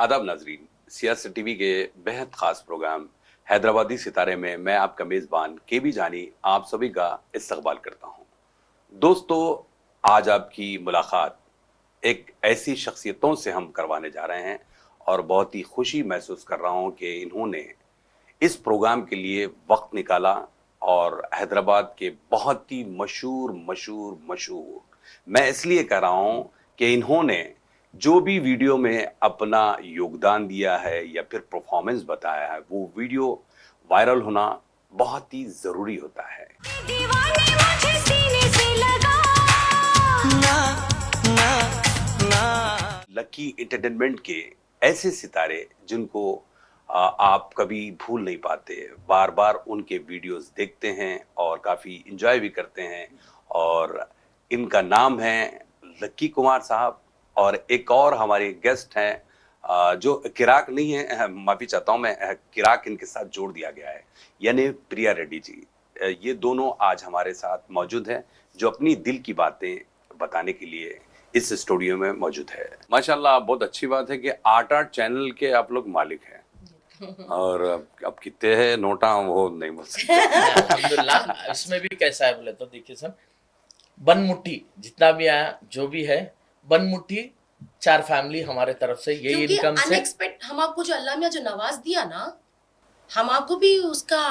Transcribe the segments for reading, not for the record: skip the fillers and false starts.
आदाब नाजरीन, सियासत टीवी के बेहद खास प्रोग्राम हैदराबादी सितारे में मैं आपका मेज़बान केबी जानी आप सभी का इस्तकबाल करता हूं। दोस्तों, आज आपकी मुलाकात एक ऐसी शख्सियतों से हम करवाने जा रहे हैं और बहुत ही खुशी महसूस कर रहा हूं कि इन्होंने इस प्रोग्राम के लिए वक्त निकाला और हैदराबाद के बहुत ही मशहूर मशहूर मशहूर मैं इसलिए कह रहा हूं कि इन्होंने जो भी वीडियो में अपना योगदान दिया है या फिर परफॉर्मेंस बताया है, वो वीडियो वायरल होना बहुत ही जरूरी होता है। दीवाने मुझे सीने से लगा लकी एंटरटेनमेंट के ऐसे सितारे जिनको आप कभी भूल नहीं पाते, बार बार उनके वीडियोस देखते हैं और काफी इंजॉय भी करते हैं। और इनका नाम है लक्की कुमार साहब और एक और हमारे गेस्ट हैं जो किराक नहीं है, माफी चाहता हूं मैं, किराक इनके साथ जोड़ दिया गया है, यानी प्रिया रेड्डी जी। ये दोनों आज हमारे साथ मौजूद हैं जो अपनी दिल की बातें बताने के लिए इस स्टूडियो में मौजूद है। माशाल्लाह, बहुत अच्छी बात है कि 8 चैनल के आप लोग मालिक हैं और अब कितने हैं नोटा वो नहीं बोल सकते। अल्हम्दुलिल्लाह। इसमें भी कैसा है बोले तो देखिए सर, बन मुट्ठी जितना भी आया जो भी है, बन मुट्ठी 4 फैमिली हमारे तरफ से यही इनकम से अनएक्सपेक्ट हम आपको जो अल्लाह ने जो नवाज दिया ना, हम आपको भी उसका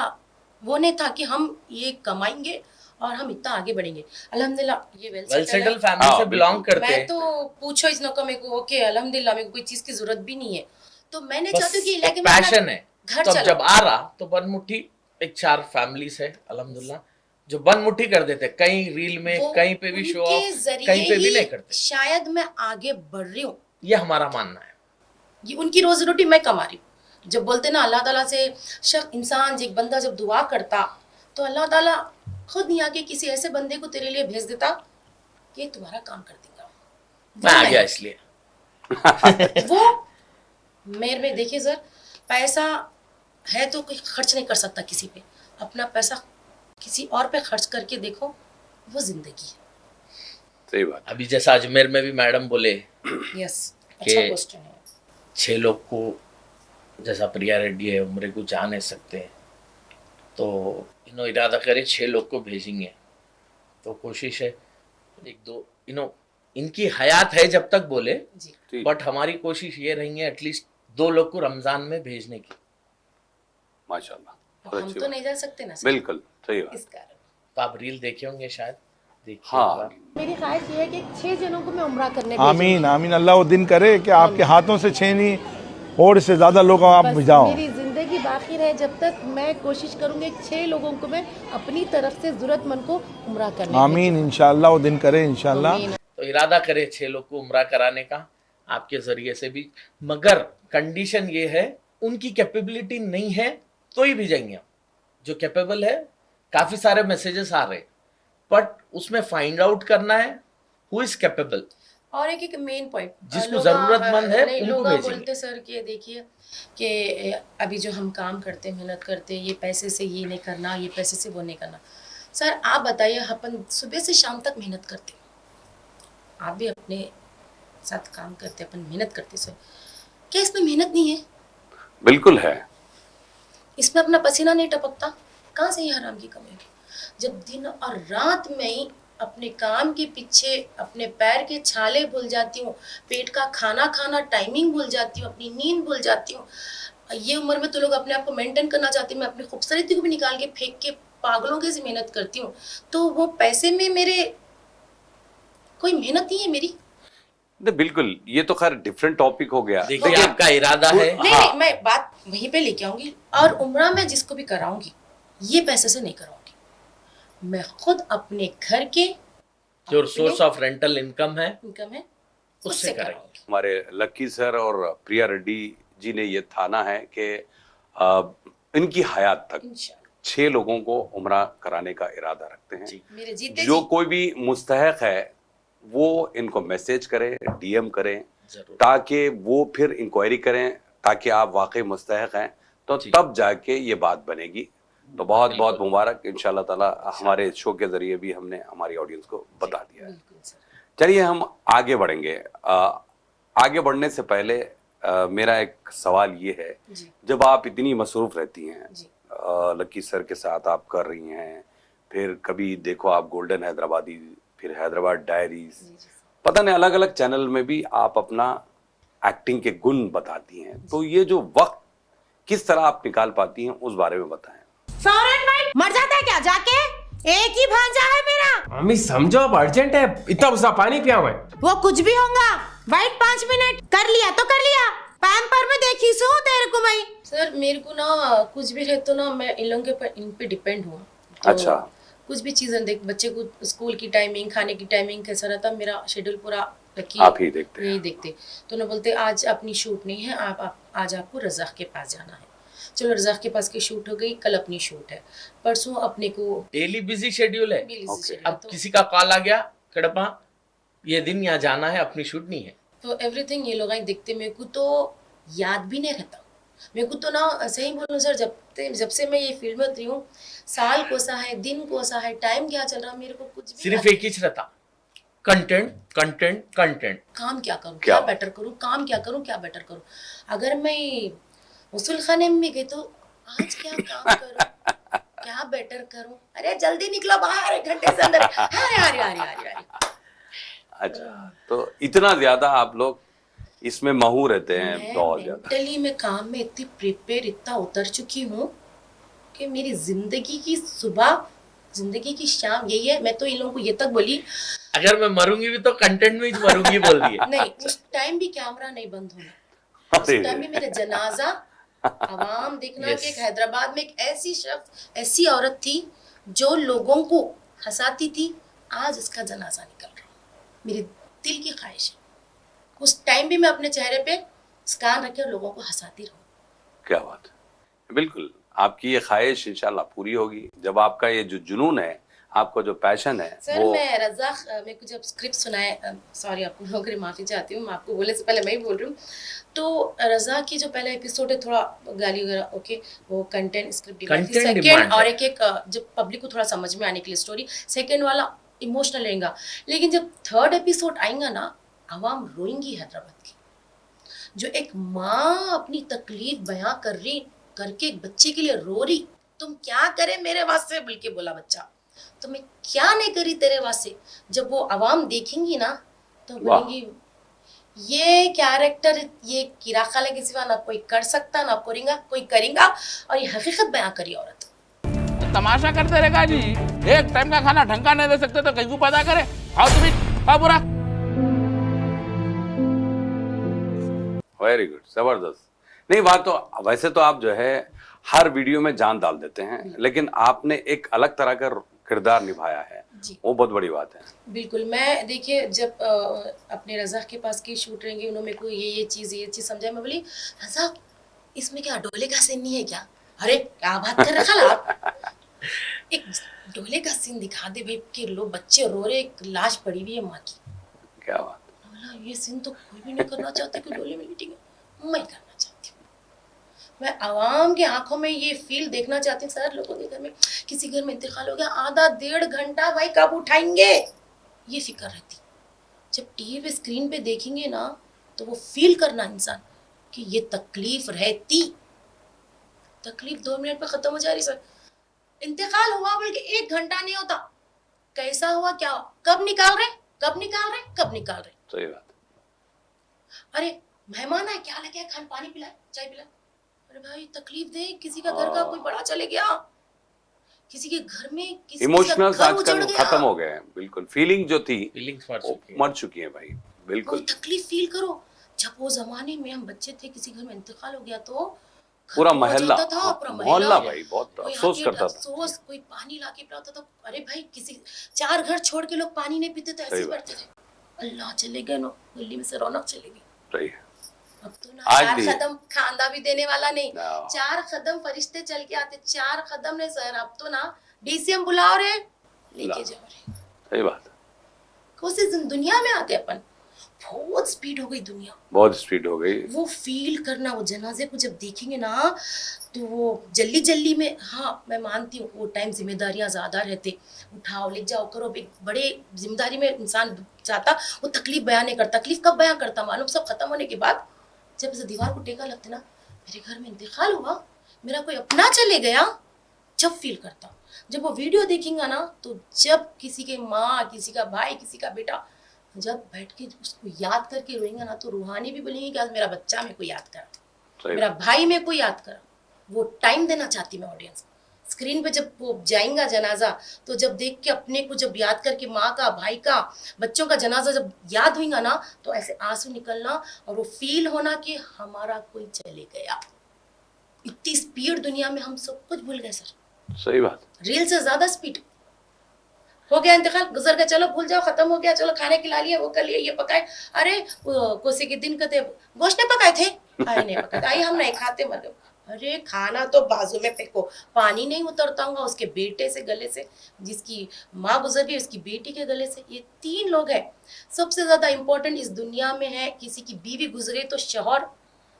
वो नहीं था कि हम ये कमाएंगे और हम इतना आगे बढ़ेंगे। अल्हम्दुलिल्लाह ये वेल सेटल फैमिली से बिलोंग करते मैं हैं। तो पूछो इस नौका मेरे को ओके, अल्हम्दुलिल्लाह मेरे को कोई चीज की जरूरत भी नहीं है, तो मैंने बस चाहती हूँ कि एक इलाके में पैशन है। घर तो चला। जब आ रहा तो बन मुट्ठी एक 4 फैमिलीज है अल्हम्दुलिल्लाह जो बन मुट्ठी कर देते, कहीं रील में वो कहीं पे भी शो उनके ऑफ, जरिए कहीं पे भी ही नहीं करते। शायद मैं आगे बढ़ रही हूँ, ये हमारा मानना है। ये उनकी रोजी रोटी मैं कमा रही हूँ। जब बोलते ना अल्लाह ताला से इंसान एक बंदा जब दुआ करता तो अल्लाह ताला खुद नहीं आके किसी ऐसे बंदे को तेरे लिए भेज देता कि तुम्हारा काम कर देगा। मैं आ गया इसलिए। वो मेरे में देखिए सर, पैसा है तो कोई खर्च नहीं कर सकता किसी पे, अपना पैसा किसी और पे खर्च करके देखो, वो जिंदगी है। सही बात। अभी जैसा अजमेर में भी मैडम बोले यस, के- अच्छा क्वेश्चन है। 6 लोग को जैसा प्रिया रेड्डी है उम्र को जा नहीं सकते, तो इरादा करे 6 लोग को भेजेंगे। तो कोशिश है 1-2 इनकी हयात है जब तक बोले, जी बट हमारी कोशिश ये रहेंगे एटलीस्ट 2 लोग को रमजान में भेजने की। माशाल्लाह, अब बहुत हम अच्छी तो बात। नहीं जा सकते ना सर, बिल्कुल सही बात। इस कारण। तो आप रील देखे होंगे शायद, देखिए एक हाँ, बार। मेरी ख्वाहिश ये है कि 6 जनों को मैं उम्रा करने आमीन आमीन। अल्लाह वो दिन करे कि आपके हाथों से 6 नहीं और से ज्यादा लोग आप भिजाओ। मेरी जिंदगी बाकी रहे जब तक मैं कोशिश करूंगी 6 लोगों को मैं अपनी तरफ से जरूरतमंद को उम्रा करने आमीन, इंशाअल्लाह वो दिन करे इंशाअल्लाह। आमीन। तो इरादा करे 6 लोग को उम्रा कराने का आपके जरिए से भी, मगर कंडीशन ये है उनकी कैपेबिलिटी नहीं है तो ही भेजेंगे हम। जो कैपेबल है, काफी सारे मैसेजेस आ रहे, बट उसमें फाइंड आउट करना है हु इज कैपेबल। और एक मेन पॉइंट जिसको जरूरतमंद है, नहीं, उनको लोग भेजेंगे। बोलते सर कि देखिए कि अभी जो हम काम करते मेहनत करते, ये पैसे से ये नहीं करना, ये पैसे से वो नहीं करना। सर आप बताइए, अपन सुबह से शाम तक मेहनत करते, आप भी अपने साथ काम करते, अपन मेहनत करते सर, क्या इसमें मेहनत नहीं है? बिल्कुल है। इसमें अपना पसीना नहीं टपकता? कहाँ से ये हराम की कमाई? जब दिन और रात में ही अपने काम के पीछे अपने पैर के छाले भूल जाती हूँ, पेट का खाना खाना टाइमिंग भूल जाती हूँ, अपनी नींद भूल जाती हूँ। ये उम्र में तो लोग अपने आप को मेंटेन करना चाहते हैं, मैं अपनी खूबसूरती को भी निकाल के फेंक के पागलों के से मेहनत करती हूँ, तो वो पैसे में मेरे कोई मेहनत नहीं है मेरी। बिल्कुल, ये तो खैर डिफरेंट टॉपिक हो गया। देखिए आपका इरादा है। नहीं, मैं बात वहीं पे लेके आऊंगी। और उम्रा मैं जिसको भी कराऊंगी ये पैसे से नहीं कराऊंगी, मैं खुद अपने घर के जो सोर्स ऑफ रेंटल इनकम है इनकम है उससे उससे करेंगे। कराऊंगी। हमारे लक्की सर और प्रिया रेड्डी जी ने ये ठाना है कि इनकी हयात तक इंशाल्लाह 6 लोगों को उम्रा कराने का इरादा रखते हैं। जी। मेरे जीते जो जी। कोई भी मुस्तहक है वो इनको मैसेज करें, डीएम करें, जरूर। ताकि वो फिर इंक्वायरी करें, ताकि आप वाकई मुस्तहक हैं तो जी। तब जाके ये बात बनेगी। तो बहुत बहुत बिल्कुल। मुबारक, इंशाल्लाह ताला हमारे शो के जरिए भी हमने हमारी ऑडियंस को बता दिया है। बिल्कुल सर। चलिए हम आगे बढ़ेंगे। आगे बढ़ने से पहले मेरा एक सवाल ये है, जी जब आप इतनी मसरूफ रहती हैं, जी लकी सर के साथ आप कर रही हैं, फिर कभी देखो आप गोल्डन हैदराबादी, फिर हैदराबाद डायरीज, जी जी पता नहीं अलग अलग चैनल में भी आप अपना एक्टिंग के गुण बताती हैं, तो ये जो वक्त किस तरह आप निकाल पाती हैं उस बारे में बताएं। फौरन भाई मर जाता है क्या जाके? एक ही भांजा है मेरा। मम्मी समझो, अब अर्जेंट है, इतना गुस्सा पानी पिया हुआ है। वो कुछ भी होगा, वाइट 5 मिनट कर लिया तो कर लिया। पैम्पर में देखी सो तेरे को मैं। सर मेरे को ना कुछ भी रहे तो ना मैं इन लोगों के पर इन पे डिपेंड हूँ। तो अच्छा। कुछ भी चीजें देख, बच्चे को स्कूल की टाइमिंग, खाने की टाइमिंग कैसा रहता, मेरा शेड्यूल पूरा लकी आप ही देखते हैं। यही देखते। तो ना बोलते आज अपनी शूट नहीं है, आप आज आपको रज़ाक के पास जाना है। चलो रज़ाक के पास की शूट हो गई, कल अपनी शूट है, परसों अपने को डेली बिजी शेड्यूल है। busy Okay. schedule है। अब किसी का कॉल आ गया, कड़पा ये दिन यहाँ जाना है, अपनी शूट नहीं है। तो एवरीथिंग ये लोग ही देखते, मेरे को तो याद भी नहीं रहता। मेरे को तो ना सही बोलूं सर, जब से मैं ये फील्ड में उतरी हूँ, साल कोसा है, दिन कोसा है, टाइम क्या चल रहा है, मेरे को कुछ भी सिर्फ याद एक ही रहता, कंटेंट कंटेंट कंटेंट। काम क्या करूं, क्या? क्या बेटर करूं, काम क्या करूं, क्या बेटर करूं। अगर मैं वसूल खाने में गई तो आज क्या काम करूं, क्या बेटर करूं, अरे जल्दी निकलो बाहर, 1 घंटे से अंदर। अरे अच्छा, तो इतना ज्यादा आप लोग इसमें महू रहते हैं, बहुत ज्यादा। मेंटली मैं काम में इतनी प्रिपेयर, इतना उतर चुकी हूँ कि मेरी जिंदगी की सुबह, जिंदगी की शाम यही है। मैं तो इन लोगों को ये तक बोली अगर मैं मरूंगी भी तो कंटेंट में ही मरूंगी बोल दिए। नहीं, उस टाइम भी कैमरा नहीं बंद होना, उस अरे टाइम भी मेरा जनाजा आवाम देखना। Yes. कि एक हैदराबाद में एक ऐसी शख्स, ऐसी औरत थी जो लोगों को हंसाती थी, आज उसका जनाजा निकल रहा। मेरे दिल की ख्वाहिश है उस टाइम भी मैं अपने चेहरे पे मुस्कान रखे और लोगों को हंसाती रहूं। क्या बात है, बिल्कुल आपकी ये ख्वाहिश इंशाल्लाह पूरी होगी। जब आपका ये जो जुनून है, आपका जो पैशन है, सर वो मैं रज़ाक, मेरे को जब स्क्रिप्ट सुनाए, सॉरी आपको लोगों के लिए माफ़ी चाहती हूँ, मैं आपको बोलने से पहले मैं ही बोल रही हूँ। तो रज़ाक की जो पहला एपिसोड है, थोड़ा गाली वगैरह ओके, वो content script Content second, demand और है। एक जब पब्लिक को थोड़ा समझ में आने के लिए स्टोरी, सेकंड वाला इमोशनल रहेगा। लेकिन जब थर्ड एपिसोड आएगा ना, आवाम रोएंगी हैदराबाद की। जो एक माँ अपनी तकलीफ बयां कर रही, करके एक बच्चे के लिए रो रही, तुम क्या करे मेरे वास्ते, बोल के बोला बच्चा, तो मैं क्या नहीं करी तेरे वास्ते। जब वो आवाम देखेंगी ना तो वाह। बोलेंगी ये कैरेक्टर, ये किरा खाला के सिवा ना कोई कर सकता, ना करेगा कोई करेगा, और ये हकीकत बयां करी औरत। तमाशा करते रहेगा जी। एक टाइम का खाना ढंग का नहीं दे सकते तो कहीं को पैदा करे। खाओ तुम्हें, खाओ बुरा। वेरी गुड, जबरदस्त। नहीं, बात तो वैसे तो आप जो है हर वीडियो में जान डाल देते हैं, लेकिन आपने एक अलग तरह का किरदार निभाया है, जी वो बहुत बड़ी बात है। बिल्कुल। मैं देखिए जब अपने रज़ाक के पास की शूट रहेंगी, उन्होंने मेरे को ये चीज़ समझाई। मैं बोली रज़ाक इसमें क्या डोले का सीन नहीं है क्या? अरे क्या बात कर रखा आप, एक डोले का सीन दिखा दे भाई, कि लोग बच्चे रो रहे, एक लाश पड़ी हुई है माँ की। क्या बात। बोला ये सीन तो कोई भी नहीं करना चाहता कि डोले में लेटेंगे, मैं करना चाहती हूँ। मैं आवाम के आंखों में ये फील देखना चाहती हूँ। सर लोगों के घर में, किसी घर में इंतकाल हो गया, आधा 1.5 घंटा भाई कब उठाएंगे, ये फिक्र रहती। जब टीवी पे स्क्रीन पे देखेंगे ना, तो वो फील करना इंसान कि ये तकलीफ रहती, तकलीफ 2 मिनट पे खत्म हो जा रही। सर इंतकाल हुआ बोल के 1 घंटा नहीं होता, कैसा हुआ, क्या हुआ, कब निकाल रहे, कब निकाल रहे, कब निकाल रहे। सही बात। अरे मेहमान है, क्या लगे, खान पानी पिलाए, चाय पिलाए। अरे भाई तकलीफ दे, किसी का घर का कोई बड़ा चले गया, किसी के घर में किसी इमोशनल का घर उजड़ आजकल गया, खत्म हो गए हैं, बिल्कुल। फीलिंग जो थी फीलिंग्स मर वो चुकी है। मर चुकी है भाई, वो बिल्कुल। तकलीफ फील करो। जब वो जमाने में हम बच्चे थे, किसी घर में इंतकाल हो गया तो घर पूरा हो मोहल्ला, जाता था, पूरा मोहल्ला भाई बहुत कोई अफसोस आके करता था। अफसोस, कोई पानी लाके पिलाता था। अरे भाई किसी 4 घर छोड़ के लोग पानी नहीं पीते थे, ऐसे ही सही बात बैठते थे। अल्लाह चले गए नो, गली में से रौनक चली गई। सही है। अब तो ना आज 4 भी- कदम खांदा भी देने वाला नहीं, ना। 4 कदम फरिश्ते चल के आते, 4 कदम ने सर। अब तो ना डीसीएम बुलाओ रे, लेके जाओ रे। सही बात है। कोई दुनिया में आते अपन, बहुत स्पीड हो गई दुनिया। बहुत स्पीड हो गई। वो फील करना, वो जनाजे को जब देखेंगे ना, तो वो जल्दी जल्दी में, हाँ मैं मानती हूँ वो टाइम जिम्मेदारियां ज्यादा रहते, उठाओ ले जाओ करो, एक बड़े जिम्मेदारी में इंसान चाहता, वो तकलीफ बयान नहीं करता। तकलीफ कब बयान करता मालूम, सब खत्म होने के बाद, जब इस दीवार को टेका लगता ना, मेरे घर में इंतकाल हुआ, मेरा कोई अपना चले गया, जब फील करता। जब वो वीडियो देखेंगे ना, तो जब किसी के माँ, किसी का भाई, किसी का बेटा जब बैठ के उसको याद करके रोएंगे ना, तो रूहानी भी बोलेंगे कि आज मेरा बच्चा मेरे को याद करा, मेरा भाई मेरे को याद करा। वो टाइम देना चाहती मैं ऑडियंस को। स्क्रीन पे जब वो जाएगा जनाजा, तो जब देख के अपने को जब याद करके माँ का, भाई का, बच्चों का जनाजा जब याद होगा ना, तो ऐसे आंसू निकलना और वो फील होना कि हमारा कोई चले गया। इतनी स्पीड दुनिया में हम सब कुछ भूल गए सर। सही बात। रील से ज्यादा स्पीड हो गया, इंतकाल गुजर गया, चलो भूल जाओ, खत्म हो गया, चलो खाने खिला लिए, वो कर लिए, ये पकाए, अरे कोसे के दिन कहते गोश्त नहीं पकाए थे, अरे नहीं पकाए, आई हम नहीं खाते, मर गए। अरे खाना तो बाजू में फेंको, पानी नहीं उतरता होगा उसके बेटे से गले से, जिसकी माँ गुजर गई उसकी बेटी के गले से। ये 3 लोग हैं। सबसे ज्यादा इंपॉर्टेंट इस दुनिया में है, किसी की बीवी गुजरे तो शौहर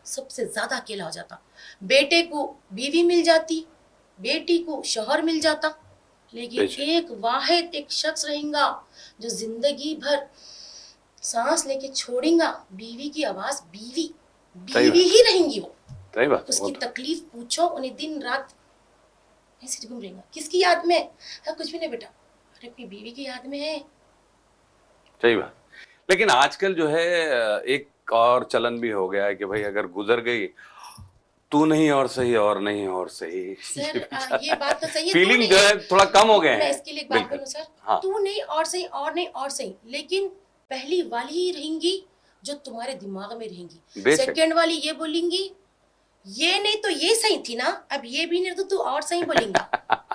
सबसे ज्यादा अकेला हो जाता। बेटे को बीवी मिल जाती, बेटी को शौहर मिल जाता, लेकिन एक वाहिद एक शख्स रहेगा जो जिंदगी भर सांस लेके छोड़ेगा, बीवी की आवाज, बीवी ही रहेंगी वो। सही बात। उसकी तकलीफ पूछो, उन्हें दिन रात ऐसे घूम रहेगा। किसकी याद में? हाँ, कुछ भी नहीं बेटा, अरे अपनी बीवी की याद में है। सही बात। लेकिन आजकल जो है एक और चलन भी हो गया है कि भाई अगर गुजर गई, तू नहीं और सही, और नहीं और सही। सर ये बात तो सही है, फीलिंग जो है थोड़ा कम हो गए हैं। मैं इसके लिए एक बात बोलूं सर, हाँ। तू नहीं और सही, और नहीं और सही, लेकिन पहली वाली ही रहेंगी जो तुम्हारे दिमाग में रहेंगी। सेकंड वाली ये बोलेंगी ये नहीं तो ये सही थी ना, अब ये भी नहीं तो तू और सही बोलेंगा।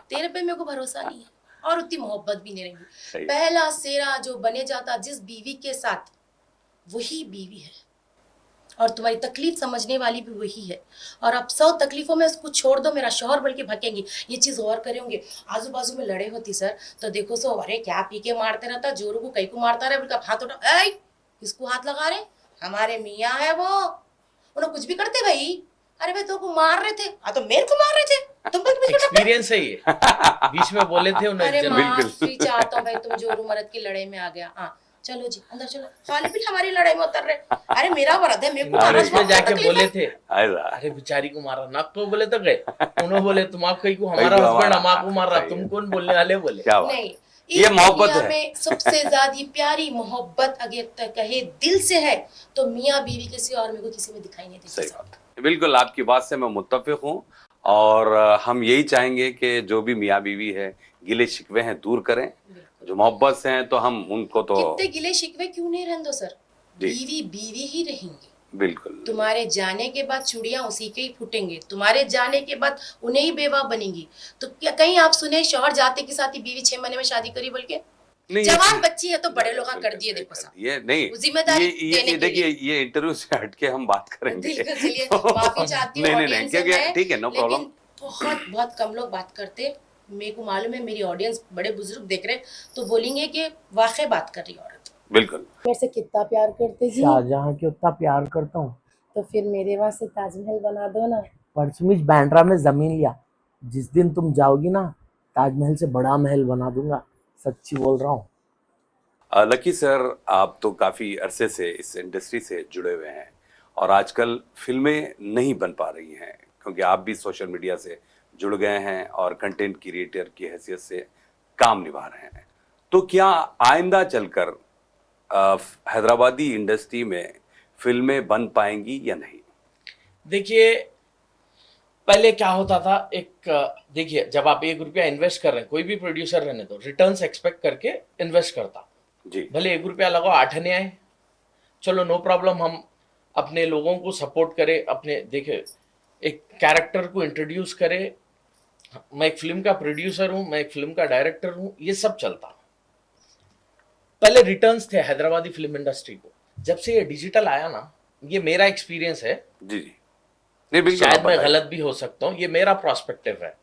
तेरे पे मेरे को भरोसा नहीं है, और उतनी मोहब्बत भी नहीं रहेगी। पहला सेरा जो बने जाता जिस बीवी के साथ, वही बीवी है, और तुम्हारी तकलीफ समझने वाली भी वही है। और अब 100 तकलीफों में उसको छोड़ दो, मेरा शौहर बोल के भकेंगी, ये चीज और करेंगे। आजू बाजू में लड़े होती सर, तो देखो सो, अरे क्या पी के मारते रहता, जोरू को कई को मारता रहे, बोल हाथ उठा, ऐ किसको हाथ लगा रहे, हमारे मियाँ है वो, उन्हें कुछ भी करते भाई। अरे भाई तो को मार रहे थे, तो मेरे को मार रहे थे, तुम एक्सपीरियंस है ये। बीच में बोले थे उन्हें। अरे माफी चाहता हूँ भाई, तुम जोरू मर्द की लड़ाई में आ गया। हाँ चलो जी अंदर चलो, साले भी हमारी लड़ाई में उतर रहे। अरे मेरा मर्द है, मेरे को मारा, उसमें जाके बोले थे, अरे अरे बेचारी को मारा ना, तो बोले तो गए, उन्होंने बोले तुम आप कहीं को, हमारा हस्बैंड हम आपको मार रहा, तुम कौन बोलने वाले? बोले नहीं, ये मोहब्बत है। में सबसे ज्यादा प्यारी मोहब्बत अगर तक कहे दिल से है, तो मियाँ बीवी के सिवा और मेरे को किसी में दिखाई नहीं देती। सही बात। बिल्कुल आपकी बात से मैं मुत्तफिक हूँ, और हम यही चाहेंगे कि जो भी मियाँ बीवी है, गिले शिकवे हैं दूर करें, जो मोहब्बत से हैं तो हम उनको तो कितने गिले शिकवे क्यों नहीं रहने दो सर, बीवी बीवी ही रहेंगी। बिल्कुल। तुम्हारे जाने के बाद चूड़ियां उसी के ही फूटेंगे, तुम्हारे जाने के बाद उन्हें ही बेवा बनेंगी। तो क्या कहीं आप सुने शौहर जाते के साथ ही बीवी 6 महीने में शादी करी बोल के? जवान बच्ची है तो बड़े लोग कर दिए, देखो साहब ये नहीं, जिम्मेदारी ये देखिए, ये इंटरव्यू से हटके हम बात करेंगे। माफी चाहती हूँ ऑडियंस से मैं, ठीक है, नो प्रॉब्लम। बहुत बहुत कम लोग बात करते, मेरे को मालूम है मेरी ऑडियंस बड़े बुजुर्ग देख रहे, तो बोलेंगे कि वाकई बात कर रही औरत। बिल्कुल। मेरे से कितना प्यार करते जी, शाहजहां के उतना प्यार करता हूँ, तो फिर मेरे वास्ते ताजमहल बना दो ना। परसों में बांद्रा में जमीन लिया, जिस दिन तुम जाओगी ना, ताजमहल से बड़ा महल बना दूंगा, सच्ची बोल रहा हूँ। लकी सर, आप तो काफी अरसे से इस इंडस्ट्री से जुड़े हुए हैं, और आजकल फिल्में नहीं बन पा रही हैं क्योंकि आप भी सोशल मीडिया से जुड़ गए हैं और कंटेंट क्रिएटर की हैसियत से काम निभा रहे हैं। तो क्या आइंदा चलकर हैदराबादी इंडस्ट्री में फिल्में बन पाएंगी या नहीं? देखिए, पहले क्या होता था, देखिए जब आप 1 रुपया इन्वेस्ट कर रहे हैं, कोई भी प्रोड्यूसर रहने दो, रिटर्न्स एक्सपेक्ट करके इन्वेस्ट करता जी। भले 1 रुपया लगाओ 8 आने आए, चलो नो प्रॉब्लम, हम अपने लोगों को सपोर्ट करें, अपने देखे एक कैरेक्टर को इंट्रोड्यूस करें, मैं एक फिल्म का प्रोड्यूसर हूं, मैं एक फिल्म का डायरेक्टर हूं, ये सब चलता। पहले रिटर्न्स थे हैदराबादी फिल्म इंडस्ट्री को। जब से ये डिजिटल आया ना, ये मेरा एक्सपीरियंस है जी जी, नहीं बिल्कुल, शायद मैं गलत भी हो सकता हूं, ये मेरा प्रोस्पेक्टिव है।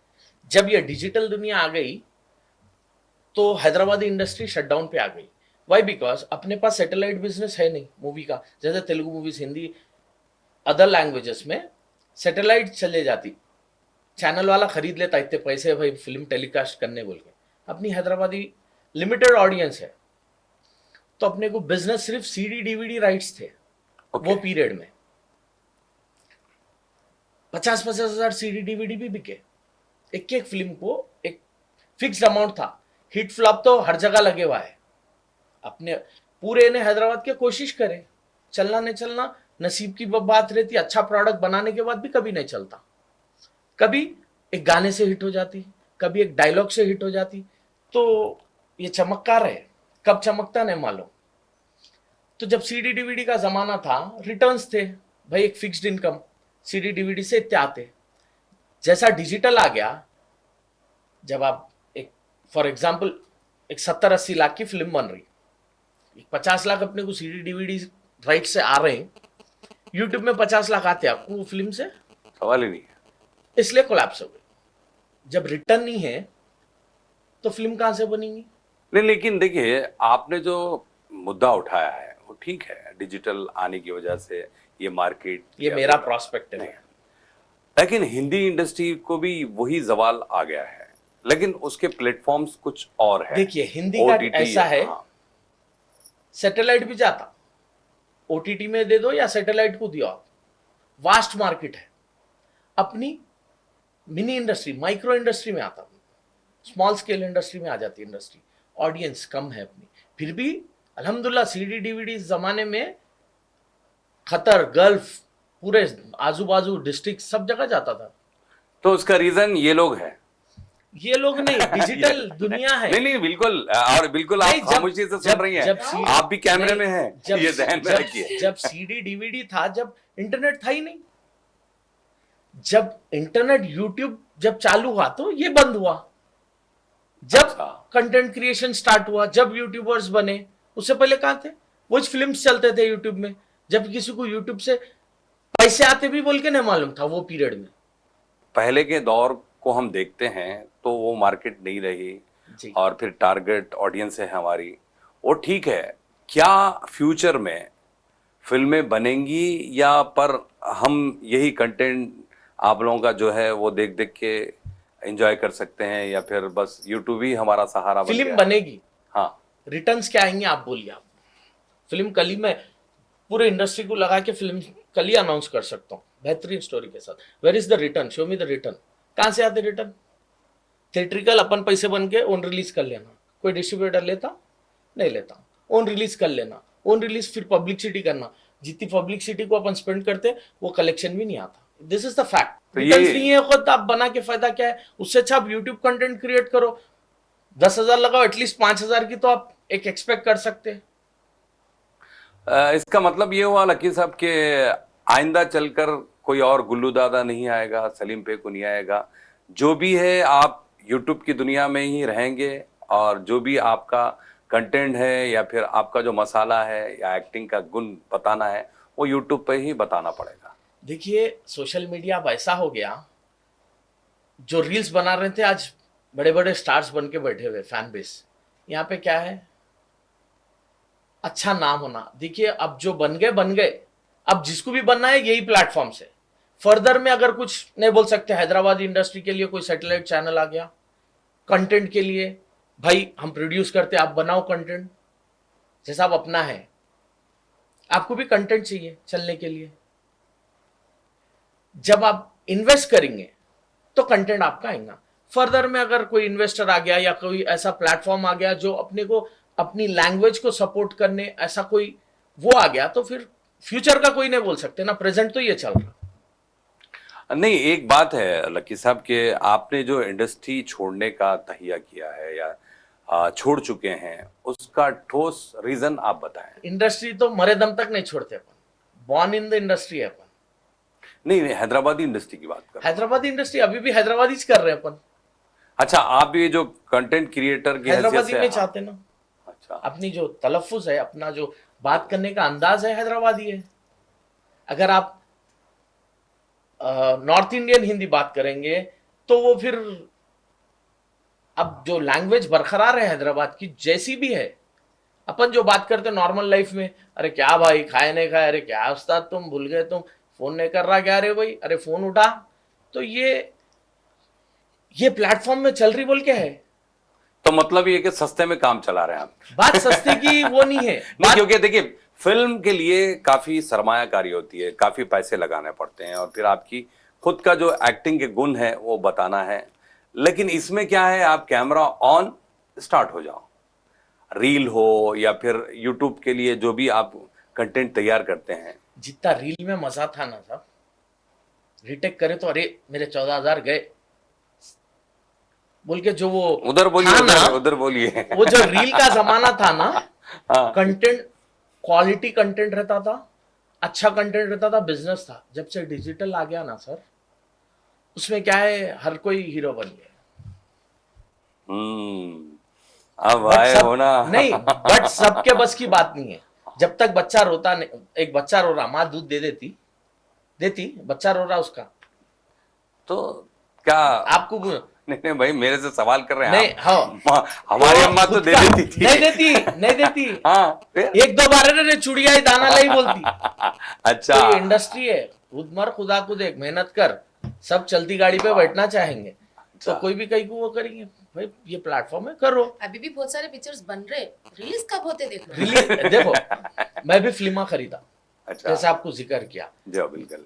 जब ये डिजिटल दुनिया आ गई तो हैदराबादी इंडस्ट्री शटडाउन पे आ गई। वाई? बिकॉज अपने पास सैटेलाइट बिजनेस है नहीं मूवी का, जैसे Telugu movies, Hindi, other languages में सैटेलाइट चले जाती, चैनल वाला खरीद लेता, इतने पैसे भाई फिल्म टेलीकास्ट करने बोल के। अपनी हैदराबादी लिमिटेड ऑडियंस है, तो अपने को बिजनेस सिर्फ सीडी डीवीडी राइट्स थे वो पीरियड में। 50,000 CD DVD भी बिके। एक एक फिल्म को एक फिक्स्ड अमाउंट था। हिट फ्लॉप तो हर जगह लगे हुआ है। अपने पूरे ने हैदराबाद के कोशिश करे, चलना नहीं चलना नसीब की बात रहती। अच्छा प्रोडक्ट बनाने के बाद भी कभी नहीं चलता। कभी एक गाने से हिट हो जाती, कभी एक डायलॉग से हिट हो जाती। तो ये चमत्कार है, कब चमकता नहीं मालूम। तो जब CD DVD का जमाना था, रिटर्न्स थे भाई, एक फिक्स्ड इनकम, CD DVD से इतने आते। जैसा डिजिटल आ गया, जब आप एक फॉर एग्जांपल एक 70-80 लाख की फिल्म बन रही, 50 लाख अपने को CD DVD राइट से आ रहे हैं, यूट्यूब में 50 लाख आते आपको वो फिल्म से, सवाल ही नहीं है। इसलिए कोलैप्स हो गई। जब रिटर्न नहीं है तो फिल्म कहां से बनेगी? नहीं, लेकिन देखिए आपने जो मुद्दा उठाया है वो ठीक है, डिजिटल आने की वजह से ये मार्केट, ये मेरा प्रोस्पेक्टिव है। लेकिन हिंदी इंडस्ट्री को भी वही सवाल आ गया है, लेकिन उसके प्लेटफॉर्म्स कुछ और है। देखिए हिंदी का OTT ऐसा है, हाँ। सैटेलाइट भी जाता, OTT में दे दो या सैटेलाइट को दियो आप, वास्ट मार्केट है। अपनी मिनी इंडस्ट्री, माइक्रो इंडस्ट्री में आता, स्मॉल स्केल इंडस्ट्री में आ जाती इंडस्ट्री, ऑडियंस कम है अपनी। फिर भी अल्हम्दुलिल्लाह CD DVD जमाने में खतर, गल्फ, पूरे आजू बाजू डिस्ट्रिक्ट सब जगह जाता था। तो उसका रीजन ये लोग हैं। ये लोग नहीं, डिजिटल दुनिया है। नहीं, बिल्कुल, और बिल्कुल आप नहीं, खामोशी से सुन रही हैं, आप भी कैमरे में हैं, ये ध्यान में रखिए। जब CD DVD था, जब इंटरनेट था ही नहीं, जब इंटरनेट यूट्यूब जब चालू हुआ तो ये बंद हुआ। जब कंटेंट क्रिएशन स्टार्ट हुआ, जब यूट्यूबर्स बने, उससे पहले कहां थे? वो फिल्म्स चलते थे यूट्यूब में। जब किसी को यूट्यूब से पैसे आते भी बोल के नहीं मालूम था वो पीरियड में। पहले के दौर को हम देखते हैं तो वो मार्केट नहीं रही जी। और फिर टारगेट ऑडियंस है हमारी, वो ठीक है। क्या फ्यूचर में फिल्में बनेंगी या पर हम यही कंटेंट आप लोगों का जो है वो देख देख के एंजॉय कर सकते हैं, या फिर बस यूट्यूब ही हमारा सहारा बन फिल्म गया? बनेगी, हाँ, रिटर्न्स क्या आएंगे आप बोलिए। आप फिल्म कल ही मैं पूरे इंडस्ट्री को लगा के फिल्म कल ही अनाउंस कर सकता हूँ बेहतरीन स्टोरी के साथ। Where is the return? Show me the return. कहां से आते रिटर्न? थिएट्रिकल अपन पैसे बन के ओन रिलीज कर लेना, कोई डिस्ट्रीब्यूटर लेता नहीं लेता, ओन रिलीज कर लेना, ओन रिलीज फिर पब्लिसिटी करना, जितनी पब्लिसिटी को अपन स्पेंड करते वो कलेक्शन भी नहीं आता। This is the fact. तो रिटर्न्स ये- नहीं है खुद, आप बना के फायदा क्या है? उससे अच्छा आप यूट्यूब कंटेंट क्रिएट करो, 10,000 लगाओ, एटलीस्ट 5,000 की तो आप एक एक्सपेक्ट कर सकते हैं। इसका मतलब ये हुआ लकी साहब कि आइंदा चलकर कोई और गुल्लू दादा नहीं आएगा, सलीम पेकू नहीं आएगा, जो भी है आप यूट्यूब की दुनिया में ही रहेंगे, और जो भी आपका कंटेंट है या फिर आपका जो मसाला है या एक्टिंग का गुण बताना है वो यूट्यूब पे ही बताना पड़ेगा। देखिए सोशल मीडिया अब ऐसा हो गया, जो रील्स बना रहे थे आज बड़े बड़े स्टार्स बन के बैठे हुए, फैन बेस। यहाँ पे क्या है? अच्छा नाम होना। देखिए अब जो बन गए, अब जिसको भी बनना है यही प्लेटफॉर्म से। फर्दर में अगर कुछ नहीं बोल सकते, हैदराबाद इंडस्ट्री के लिए कोई सैटेलाइट चैनल आ गया कंटेंट के लिए, भाई हम प्रोड्यूस करते, आप बनाओ कंटेंट। जैसा आप अपना है, आपको भी कंटेंट चाहिए चलने के लिए। जब आप इन्वेस्ट करेंगे तो कंटेंट आपका आएगा। फर्दर में अगर कोई इन्वेस्टर आ गया या कोई ऐसा प्लेटफॉर्म आ गया जो अपने को अपनी लैंग्वेज को सपोर्ट करने, ऐसा कोई वो आ गया, तो फिर फ्यूचर का कोई नहीं बोल सकते ना, प्रेजेंट तो ये चल रहा। नहीं, एक बात है लकी साहब कि आपने जो इंडस्ट्री छोड़ने का तहिया किया है या छोड़ चुके हैं, उसका ठोस रीजन आप बताएं। इंडस्ट्री तो मरे दम तक नहीं छोड़ते अपन, बॉर्न इन द इंडस्ट्री है अपन। नहीं, हैदराबादी इंडस्ट्री की बात कर। हैदराबादी इंडस्ट्री अभी भी हैदराबादी कर रहे हैं अपन। अच्छा, आप ये जो कंटेंट क्रिएटर की हैसियत हैदराबादी से में चाहते ना, अच्छा, अपनी जो तलफ्फुज है, अपना जो बात करने का अंदाज है, हैदराबादी है। अगर आप नॉर्थ इंडियन हिंदी बात करेंगे तो वो फिर, अब जो लैंग्वेज बरकरार है हैदराबाद की जैसी भी है, अपन जो बात करते नॉर्मल लाइफ में, अरे क्या भाई खाए नहीं खाए, अरे क्या उस्ताद तुम भूल गए, तुम फोन नहीं कर रहा क्या रे भाई, अरे फोन उठा, तो ये प्लेटफॉर्म में चल रही बोल के है। तो मतलब ये कि सस्ते में काम चला रहे हैं आप। बात सस्ते की वो नहीं है। नहीं, क्योंकि देखिए फिल्म के लिए काफी सरमायाकारी होती है, काफी पैसे लगाने पड़ते हैं, और फिर आपकी खुद का जो एक्टिंग के गुण है वो बताना है। लेकिन इसमें क्या है, आप कैमरा ऑन स्टार्ट हो जाओ, रील हो या फिर यूट्यूब के लिए जो भी आप कंटेंट तैयार करते हैं। जितना रील में मजा था ना साहब, रिटेक करे तो अरे मेरे 14,000 गए बोल के जो वो उधर बोलिए, था ना, उधर बोलिए। वो जो रील का जमाना था ना, हाँ। कंटेंट क्वालिटी कंटेंट रहता था, अच्छा कंटेंट रहता था, बिजनेस था। जब से डिजिटल आ गया ना सर, उसमें क्या है, हर कोई हीरो बन गया। अब आए हो ना। नहीं, बट सबके बस की बात नहीं है। जब तक बच्चा रोता नहीं, एक बच्चा रो रहा, माँ दूध दे देती, बच्चा रो रहा उसका, तो क्या आपको नहीं भाई, मेरे से सवाल कर रहे हैं नहीं, आप? हाँ, हमारी अम्मा तो खुद दे का- देती थी। नहीं देती हाँ, फिर? 1-2 बार रे चुड़िया ही दाना लाई बोलती। अच्छा, तो ये इंडस्ट्री है, खुद मर खुदा को देख, मेहनत कर, सब चलती गाड़ी पे बैठना चाहेंगे तो कोई भी कहीं को वो करेंगे। भाई ये प्लेटफॉर्म है, करो। अभी भी बहुत सारे पिक्चर्स बन रहे, रिलीज कब होते देखो। रिलीज देखो, मैं भी फिल्मा खरीदा, अच्छा, जैसे आपको जिक्र किया, जो बिल्कुल।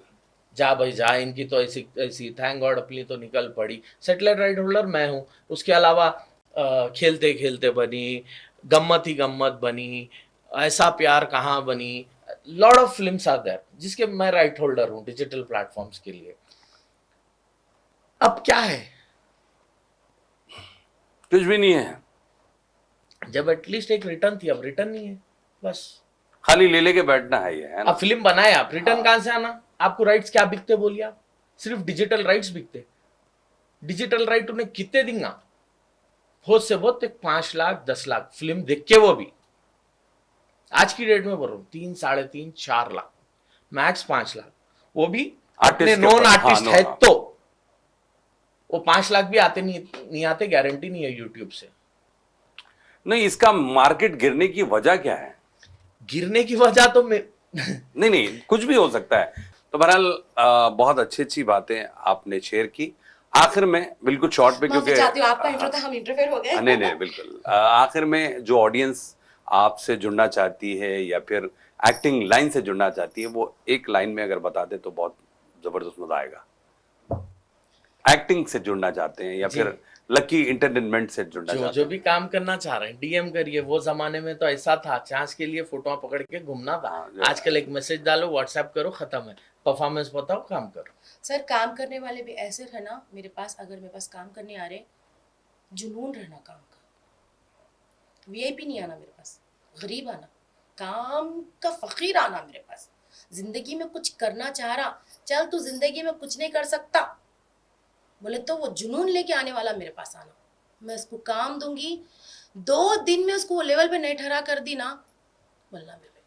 जा भाई जा, इनकी तो ऐसी ऐसी, थैंक गॉड अपनी तो निकल पड़ी। सेटेलाइट राइट होल्डर मैं हूँ। उसके अलावा खेलते खेलते बनी, गम्मत ही गम्मत बनी, ऐसा प्यार कहाँ बनी, lot of films are there जिसके मैं राइट होल्डर हूँ डिजिटल प्लेटफॉर्म्स के लिए। अब क्या है, कुछ भी नहीं है, जब एटलीस्ट एक रिटर्न थी, अब रिटर्न नहीं है, बस खाली ले लेके बैठना है ये, है ना? अब फिल्म बनाए आप, रिटर्न कहां से आना? आपको राइट्स क्या बिकते बोलिए आप? सिर्फ डिजिटल राइट्स बिकते। डिजिटल राइट उन्हें कितने देंगे? बहुत से बहुत 5 लाख 10 लाख फिल्म देख के, वो भी आज की डेट में बोल रहा हूँ 3, 3.5, 4 लाख मैक्स 5 लाख, वो भी अपने नॉन आर्टिस्ट है तो। वो 5 लाख भी आते नहीं आते, गारंटी नहीं है यूट्यूब से। नहीं, इसका मार्केट गिरने की वजह क्या है? गिरने की वजह तो नहीं, कुछ भी हो सकता है। तो बहरहाल बहुत अच्छी बातें आपने शेयर की। आखिर में बिल्कुल शॉर्ट पे, क्योंकि चाहती हूँ आपका इंट्रो था, हम इंटरफेयर हो गए। नहीं बिल्कुल, आखिर में जो ऑडियंस आपसे जुड़ना चाहती है या फिर एक्टिंग लाइन से जुड़ना चाहती है, वो एक लाइन में अगर बता दे तो बहुत जबरदस्त मजा आएगा। एक्टिंग से जुड़ना चाहते हैं या फिर लकी एंटरटेनमेंट से जुड़ना चाहते हैं, जो भी काम करना चाह रहे हैं डीएम करिए। वो जमाने में तो ऐसा था, चांस के लिए फोटो पकड़ के घूमना था। आजकल एक मैसेज डालो, व्हाट्सएप करो, खत्म है। परफॉर्मेंस बताओ, काम करो। सर काम करने वाले भी ऐसे रहना मेरे पास, अगर मेरे पास काम करने आ रहे, जुनून रहना काम का। वीआईपी नहीं आना मेरे पास, गरीब आना, काम का फकीर आना मेरे पास। जिंदगी में कुछ करना चाह रहा, चल तू जिंदगी में कुछ नहीं कर सकता बोले तो वो जुनून लेके आने वाला मेरे पास आना। मैं उसको काम दूंगी, 2 दिन में उसको वो लेवल पे नहीं ठहरा कर दी ना, बोलना मेरे।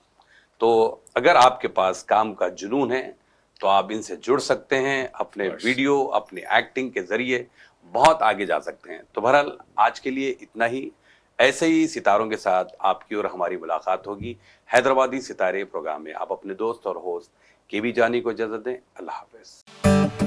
तो अगर आपके पास काम का जुनून है तो आप इनसे जुड़ सकते हैं, अपने वीडियो, अपने एक्टिंग के जरिए बहुत आगे जा सकते हैं। तो बहरहाल आज के लिए इतना ही। ऐसे ही सितारों के साथ आपकी और हमारी मुलाकात होगी हैदराबादी सितारे प्रोग्राम में। आप अपने दोस्त और होस्ट केवी जानी को इजाजत दें। अल्लाह हाफिज।